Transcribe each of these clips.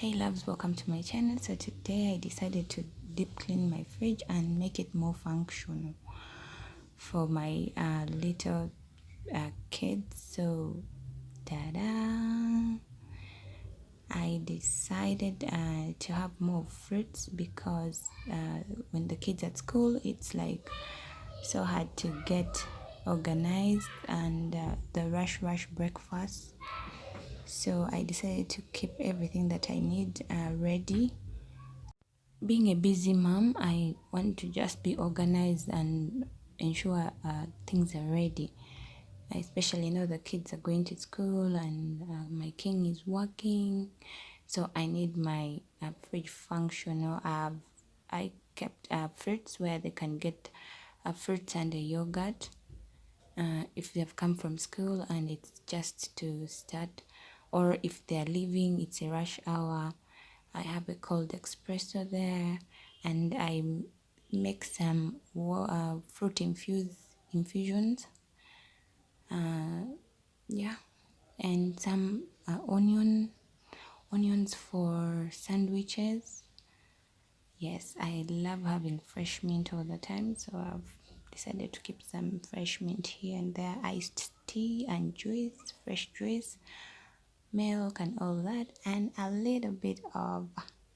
Hey loves, welcome to my channel. So today I decided to deep clean my fridge and make it more functional for my little kids. So ta-da! I decided to have more fruits because when the kids at school, it's like so hard to get organized and the rush breakfast. So I decided to keep everything that I need ready. Being a busy mom, I want to just be organized and ensure things are ready. I especially know the kids are going to school and my king is working, so I need my fridge functional. I kept fruits where they can get fruits and a yogurt if they've come from school and it's just to start, or if they're leaving, it's a rush hour. I have a cold espresso there, and I make some fruit infusions. Yeah, and some onions for sandwiches. Yes, I love having fresh mint all the time, so I've decided to keep some fresh mint here and there, iced tea and juice, fresh juice, milk and all that, and a little bit of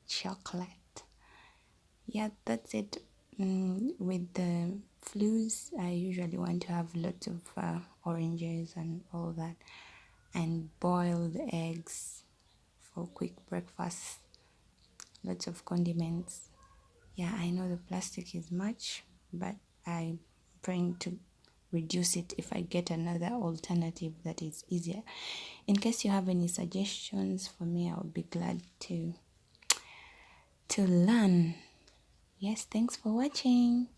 chocolate. Yeah, that's it. With the flus, I usually want to have lots of oranges and all that, and boiled eggs for quick breakfast, lots of condiments. Yeah, I know the plastic is much, but I'm trying to reduce it if I get another alternative that is easier. In case you have any suggestions for me, I would be glad to learn. Yes, thanks for watching.